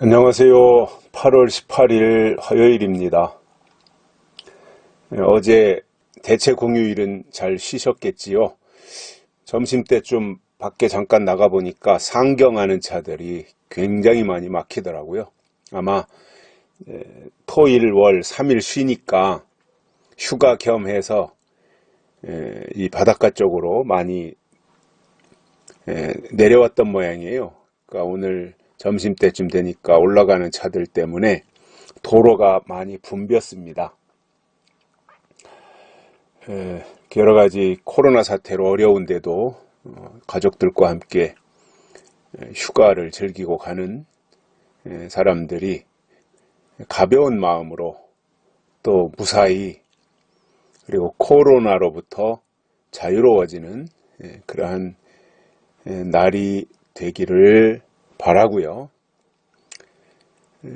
안녕하세요. 8월 18일 화요일입니다. 어제 대체 공휴일은 잘 쉬셨겠지요? 점심때 좀 밖에 잠깐 나가보니까 상경하는 차들이 굉장히 많이 막히더라고요. 아마 토일 월 3일 쉬니까 휴가 겸해서 이 바닷가 쪽으로 많이 내려왔던 모양이에요. 그러니까 오늘 점심때쯤 되니까 올라가는 차들 때문에 도로가 많이 붐볐습니다. 여러 가지 코로나 사태로 어려운데도 가족들과 함께 휴가를 즐기고 가는 사람들이 가벼운 마음으로 또 무사히 그리고 코로나로부터 자유로워지는 그러한 날이 되기를 바라고요.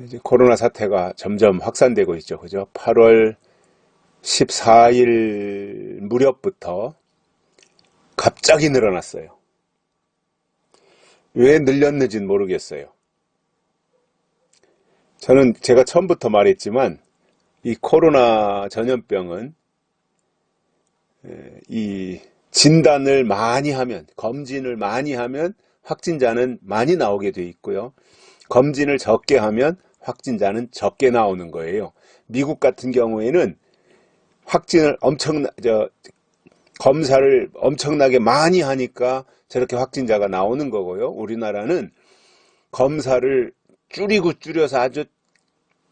이제 코로나 사태가 점점 확산되고 있죠. 그죠? 8월 14일 무렵부터 갑자기 늘어났어요. 왜 늘렸는지는 모르겠어요. 제가 처음부터 말했지만 이 코로나 전염병은 이 진단을 많이 하면, 검진을 많이 하면 확진자는 많이 나오게 돼 있고요. 검진을 적게 하면 확진자는 적게 나오는 거예요. 미국 같은 경우에는 검사를 엄청나게 많이 하니까 저렇게 확진자가 나오는 거고요. 우리나라는 검사를 줄여서 아주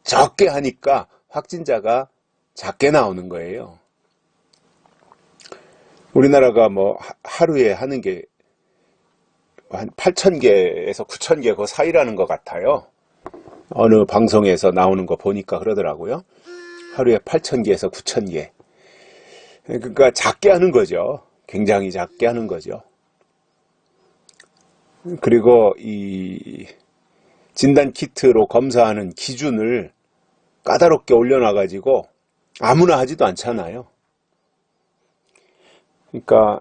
적게 하니까 확진자가 작게 나오는 거예요. 우리나라가 뭐 하루에 하는 게 한 8,000개에서 9,000개 그 사이라는 것 같아요. 어느 방송에서 나오는 거 보니까 그러더라고요. 하루에 8,000개에서 9,000개. 그러니까 작게 하는 거죠. 굉장히 작게 하는 거죠. 그리고 이 진단 키트로 검사하는 기준을 까다롭게 올려놔가지고 아무나 하지도 않잖아요. 그러니까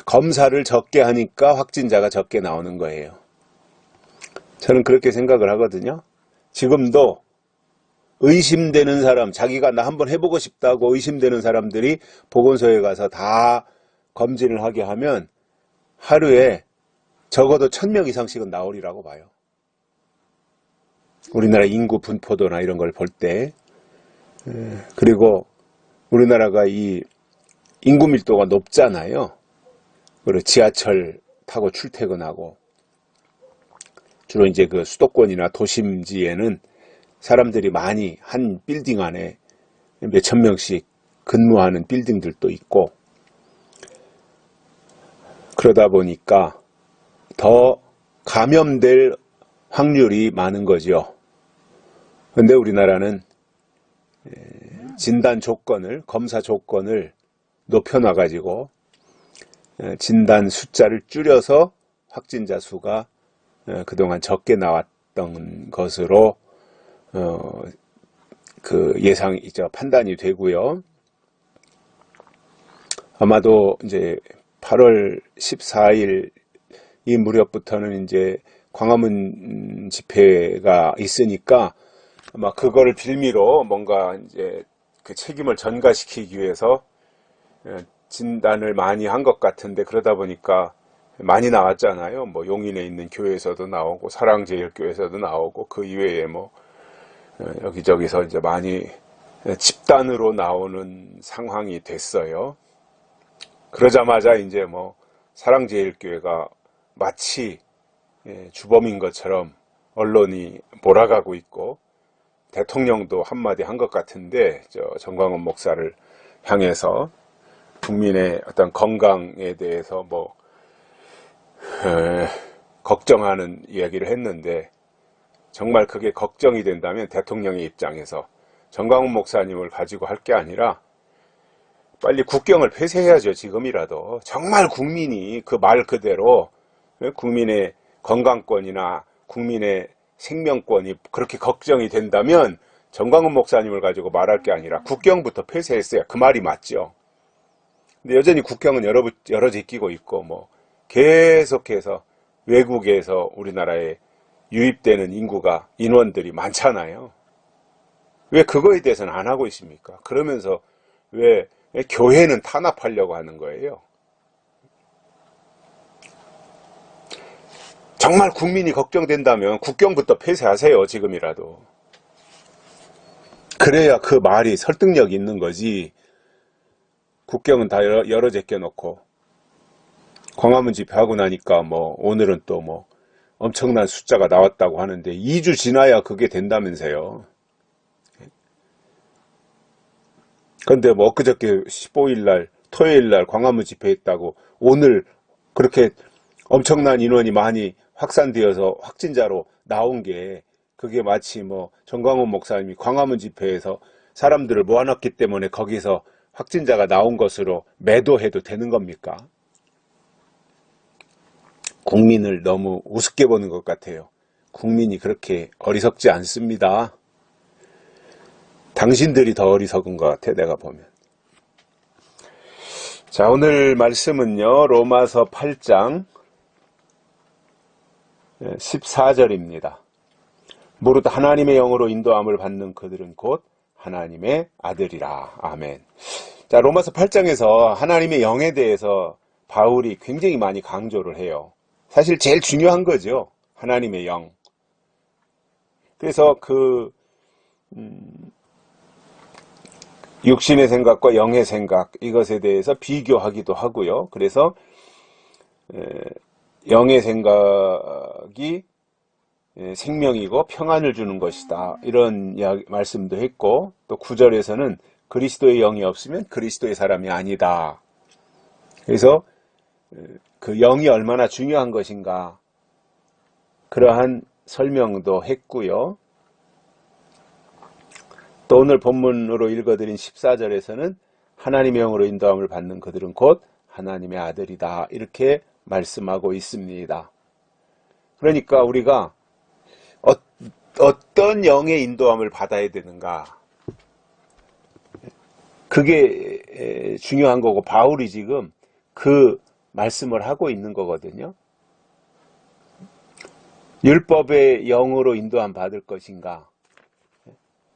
검사를 적게 하니까 확진자가 적게 나오는 거예요. 저는 그렇게 생각을 하거든요. 지금도 의심되는 사람, 자기가 나 한번 해보고 싶다고 의심되는 사람들이 보건소에 가서 다 검진을 하게 하면 하루에 적어도 1,000명 이상씩은 나오리라고 봐요. 우리나라 인구 분포도나 이런 걸 볼 때. 그리고 우리나라가 이 인구 밀도가 높잖아요. 그리고 지하철 타고 출퇴근하고 주로 이제 그 수도권이나 도심지에는 사람들이 많이 한 빌딩 안에 몇천 명씩 근무하는 빌딩들도 있고 그러다 보니까 더 감염될 확률이 많은 거죠. 그런데 우리나라는 진단 조건을, 검사 조건을 높여놔가지고 진단 숫자를 줄여서 확진자 수가 그동안 적게 나왔던 것으로 그 예상이죠. 판단이 되고요. 아마도 이제 8월 14일 이 무렵부터는 이제 광화문 집회가 있으니까 아마 그거를 빌미로 뭔가 이제 그 책임을 전가시키기 위해서 진단을 많이 한 것 같은데 그러다 보니까 많이 나왔잖아요. 뭐 용인에 있는 교회에서도 나오고 사랑제일교회에서도 나오고 그 이외에 뭐 여기저기서 이제 많이 집단으로 나오는 상황이 됐어요. 그러자마자 이제 뭐 사랑제일교회가 마치 주범인 것처럼 언론이 몰아가고 있고 대통령도 한마디 한 것 같은데 정광훈 목사를 향해서 국민의 어떤 건강에 대해서 뭐 걱정하는 이야기를 했는데 정말 그게 걱정이 된다면 대통령의 입장에서 정광훈 목사님을 가지고 할 게 아니라 빨리 국경을 폐쇄해야죠. 지금이라도 정말 국민이 그 말 그대로 국민의 건강권이나 국민의 생명권이 그렇게 걱정이 된다면 정광훈 목사님을 가지고 말할 게 아니라 국경부터 폐쇄했어야 그 말이 맞죠. 근데 여전히 국경은 열어 제끼고 있고 뭐 계속해서 외국에서 우리나라에 유입되는 인원들이 많잖아요. 왜 그거에 대해서는 안 하고 있습니까? 그러면서 왜 교회는 탄압하려고 하는 거예요? 정말 국민이 걱정된다면 국경부터 폐쇄하세요, 지금이라도. 그래야 그 말이 설득력이 있는 거지. 국경은 다 열어 제껴놓고 광화문 집회하고 나니까 뭐 오늘은 또 뭐 엄청난 숫자가 나왔다고 하는데 2주 지나야 그게 된다면서요. 근데 뭐 엊그저께 15일날 토요일날 광화문 집회했다고 오늘 그렇게 엄청난 인원이 많이 확산되어서 확진자로 나온 게 그게 마치 뭐 정광훈 목사님이 광화문 집회에서 사람들을 모아놨기 때문에 거기서 확진자가 나온 것으로 매도해도 되는 겁니까? 국민을 너무 우습게 보는 것 같아요. 국민이 그렇게 어리석지 않습니다. 당신들이 더 어리석은 것 같아, 내가 보면. 자, 오늘 말씀은요, 로마서 8장 14절입니다. 무릇 하나님의 영으로 인도함을 받는 그들은 곧 하나님의 아들이라. 아멘. 자, 로마서 8장에서 하나님의 영에 대해서 바울이 굉장히 많이 강조를 해요. 사실 제일 중요한 거죠. 하나님의 영. 그래서 육신의 생각과 영의 생각, 이것에 대해서 비교하기도 하고요. 그래서 영의 생각이 생명이고 평안을 주는 것이다. 이런 말씀도 했고, 또 9절에서는 그리스도의 영이 없으면 그리스도의 사람이 아니다. 그래서 그 영이 얼마나 중요한 것인가, 그러한 설명도 했고요. 또 오늘 본문으로 읽어드린 14절에서는 하나님의 영으로 인도함을 받는 그들은 곧 하나님의 아들이다. 이렇게 말씀하고 있습니다. 그러니까 우리가 어떤 영의 인도함을 받아야 되는가, 그게 중요한 거고, 바울이 지금 그 말씀을 하고 있는 거거든요. 율법의 영으로 인도함 받을 것인가,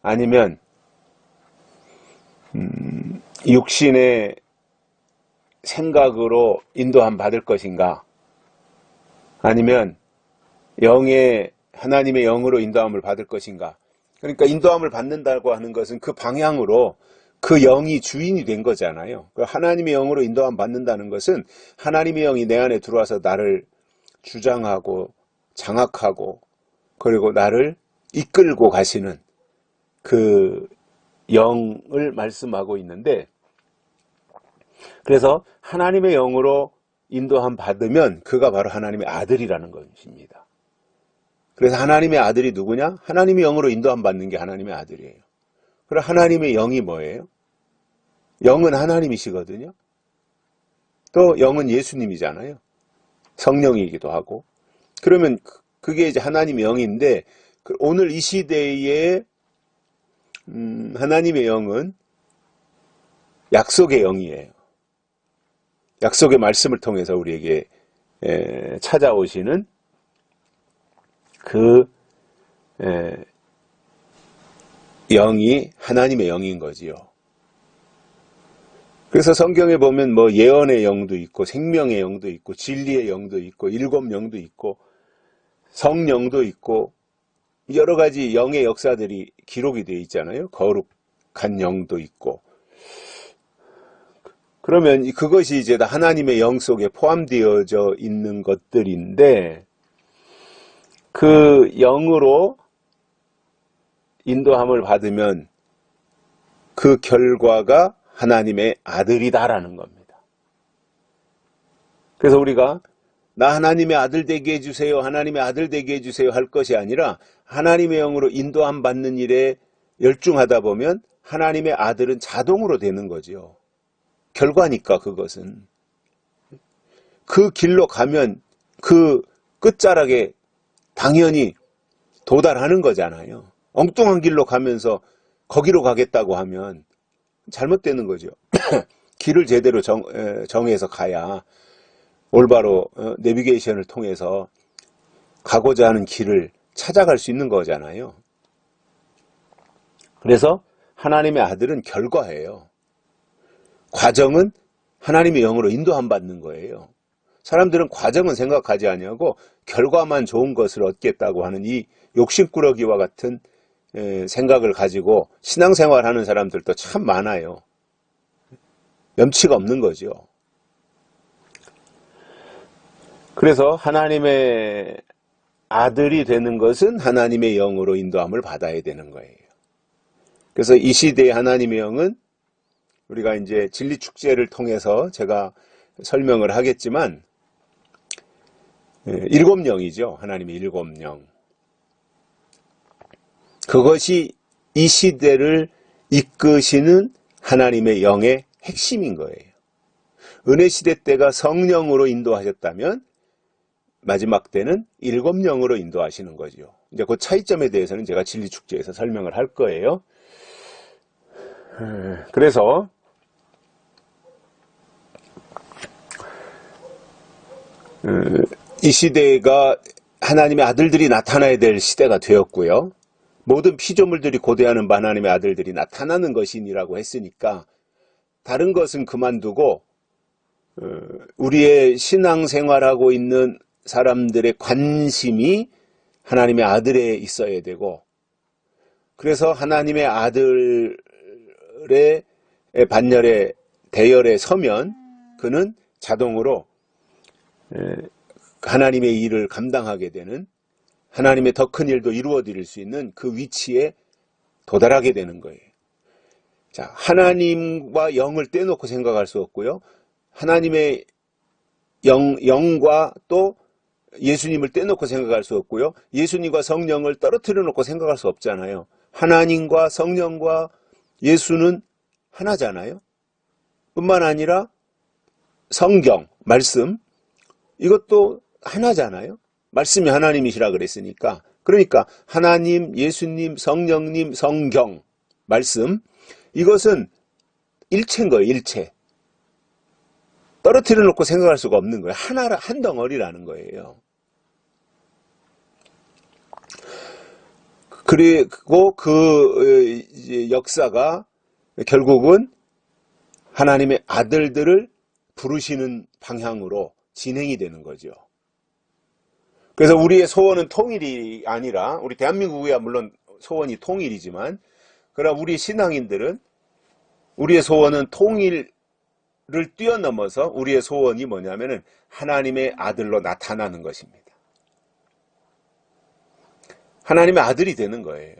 아니면 육신의 생각으로 인도함 받을 것인가, 아니면 하나님의 영으로 인도함을 받을 것인가. 그러니까 인도함을 받는다고 하는 것은 그 방향으로 그 영이 주인이 된 거잖아요. 하나님의 영으로 인도함 받는다는 것은 하나님의 영이 내 안에 들어와서 나를 주장하고 장악하고 그리고 나를 이끌고 가시는 그 영을 말씀하고 있는데, 그래서 하나님의 영으로 인도함 받으면 그가 바로 하나님의 아들이라는 것입니다. 그래서 하나님의 아들이 누구냐? 하나님의 영으로 인도함 받는 게 하나님의 아들이에요. 그럼 하나님의 영이 뭐예요? 영은 하나님이시거든요. 또 영은 예수님이잖아요. 성령이기도 하고. 그러면 그게 이제 하나님의 영인데, 오늘 이 시대에 하나님의 영은 약속의 영이에요. 약속의 말씀을 통해서 우리에게 찾아오시는 그 영이 하나님의 영인 거지요. 그래서 성경에 보면 뭐 예언의 영도 있고 생명의 영도 있고 진리의 영도 있고 일곱 영도 있고 성령도 있고 여러 가지 영의 역사들이 기록이 되어 있잖아요. 거룩한 영도 있고. 그러면 그것이 이제 다 하나님의 영 속에 포함되어져 있는 것들인데, 그 영으로 인도함을 받으면 그 결과가 하나님의 아들이다라는 겁니다. 그래서 우리가 나 하나님의 아들 되게 해주세요, 하나님의 아들 되게 해주세요 할 것이 아니라 하나님의 영으로 인도함 받는 일에 열중하다 보면 하나님의 아들은 자동으로 되는 거죠. 결과니까. 그것은 그 길로 가면 그 끝자락에 당연히 도달하는 거잖아요. 엉뚱한 길로 가면서 거기로 가겠다고 하면 잘못되는 거죠. 길을 제대로 정해서 가야 올바로 내비게이션을 통해서 가고자 하는 길을 찾아갈 수 있는 거잖아요. 그래서 하나님의 아들은 결과예요. 과정은 하나님의 영으로 인도함 받는 거예요. 사람들은 과정은 생각하지 아니하고 결과만 좋은 것을 얻겠다고 하는 이 욕심꾸러기와 같은 생각을 가지고 신앙생활하는 사람들도 참 많아요. 염치가 없는 거죠. 그래서 하나님의 아들이 되는 것은 하나님의 영으로 인도함을 받아야 되는 거예요. 그래서 이 시대의 하나님의 영은 우리가 이제 진리축제를 통해서 제가 설명을 하겠지만 7영이죠. 하나님의 7영. 그것이 이 시대를 이끄시는 하나님의 영의 핵심인 거예요. 은혜 시대 때가 성령으로 인도하셨다면 마지막 때는 7영으로 인도하시는 거죠. 이제 그 차이점에 대해서는 제가 진리축제에서 설명을 할 거예요. 그래서 이 시대가 하나님의 아들들이 나타나야 될 시대가 되었고요. 모든 피조물들이 고대하는 하나님의 아들들이 나타나는 것이니라고 했으니까 다른 것은 그만두고 우리의 신앙생활하고 있는 사람들의 관심이 하나님의 아들에 있어야 되고, 그래서 하나님의 아들의 반열에 대열에 서면 그는 자동으로 하나님의 일을 감당하게 되는, 하나님의 더 큰 일도 이루어 드릴 수 있는 그 위치에 도달하게 되는 거예요. 자, 하나님과 영을 떼놓고 생각할 수 없고요. 하나님의 영과 또 예수님을 떼놓고 생각할 수 없고요. 예수님과 성령을 떨어뜨려 놓고 생각할 수 없잖아요. 하나님과 성령과 예수는 하나잖아요. 뿐만 아니라 성경, 말씀, 이것도 하나잖아요. 말씀이 하나님이시라 그랬으니까. 그러니까 하나님, 예수님, 성령님, 성경, 말씀, 이것은 일체인 거예요. 일체. 떨어뜨려 놓고 생각할 수가 없는 거예요. 하나라, 한 덩어리라는 거예요. 그리고 그 역사가 결국은 하나님의 아들들을 부르시는 방향으로 진행이 되는 거죠. 그래서 우리의 소원은 통일이 아니라, 우리 대한민국이야 물론 소원이 통일이지만, 그러나 우리 신앙인들은 우리의 소원은 통일을 뛰어넘어서 우리의 소원이 뭐냐면은 하나님의 아들로 나타나는 것입니다. 하나님의 아들이 되는 거예요.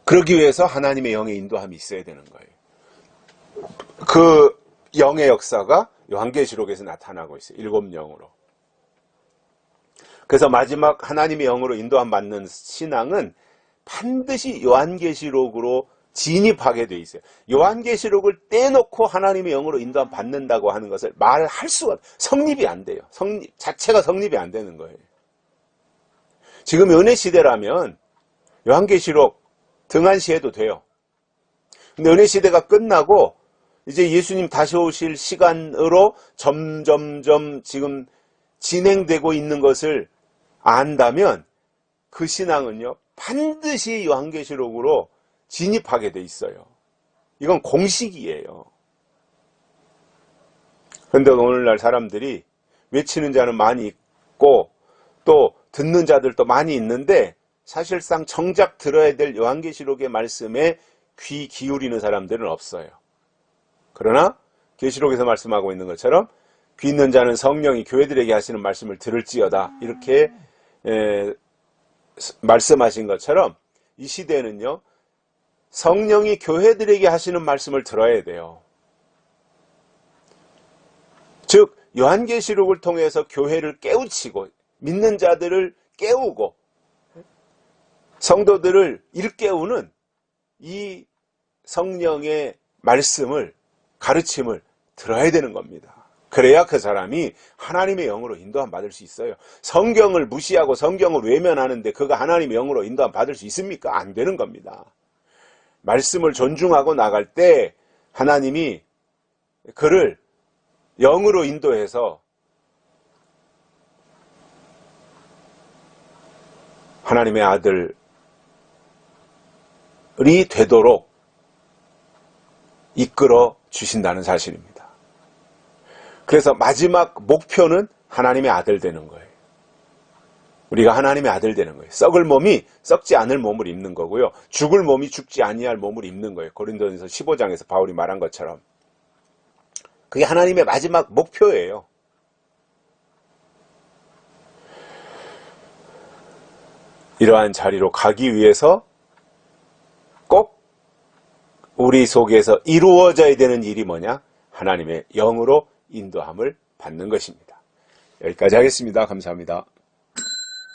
그러기 위해서 하나님의 영의 인도함이 있어야 되는 거예요. 그 영의 역사가 요한계시록에서 나타나고 있어요. 7영으로. 그래서 마지막 하나님의 영으로 인도함 받는 신앙은 반드시 요한계시록으로 진입하게 돼 있어요. 요한계시록을 떼놓고 하나님의 영으로 인도함 받는다고 하는 것을 말할 수가, 성립이 안 돼요. 자체가 성립이 안 되는 거예요. 지금 은혜 시대라면 요한계시록 등한시해도 돼요. 근데 은혜 시대가 끝나고 이제 예수님 다시 오실 시간으로 점점점 지금 진행되고 있는 것을 안다면 그 신앙은요, 반드시 요한계시록으로 진입하게 돼 있어요. 이건 공식이에요. 그런데 오늘날 사람들이 외치는 자는 많이 있고 또 듣는 자들도 많이 있는데, 사실상 정작 들어야 될 요한계시록의 말씀에 귀 기울이는 사람들은 없어요. 그러나 계시록에서 말씀하고 있는 것처럼 귀 있는 자는 성령이 교회들에게 하시는 말씀을 들을지어다, 이렇게 말씀하신 것처럼 이 시대는요, 성령이 교회들에게 하시는 말씀을 들어야 돼요. 즉 요한계시록을 통해서 교회를 깨우치고 믿는 자들을 깨우고 성도들을 일깨우는 이 성령의 말씀을, 가르침을 들어야 되는 겁니다. 그래야 그 사람이 하나님의 영으로 인도함 받을 수 있어요. 성경을 무시하고 성경을 외면하는데 그가 하나님의 영으로 인도함 받을 수 있습니까? 안 되는 겁니다. 말씀을 존중하고 나갈 때 하나님이 그를 영으로 인도해서 하나님의 아들이 되도록 이끌어 주신다는 사실입니다. 그래서 마지막 목표는 하나님의 아들 되는 거예요. 우리가 하나님의 아들 되는 거예요. 썩을 몸이 썩지 않을 몸을 입는 거고요. 죽을 몸이 죽지 아니할 몸을 입는 거예요. 고린도전서 15장에서 바울이 말한 것처럼. 그게 하나님의 마지막 목표예요. 이러한 자리로 가기 위해서 꼭 우리 속에서 이루어져야 되는 일이 뭐냐? 하나님의 영으로 인도함을 받는 것입니다. 여기까지 하겠습니다. 감사합니다.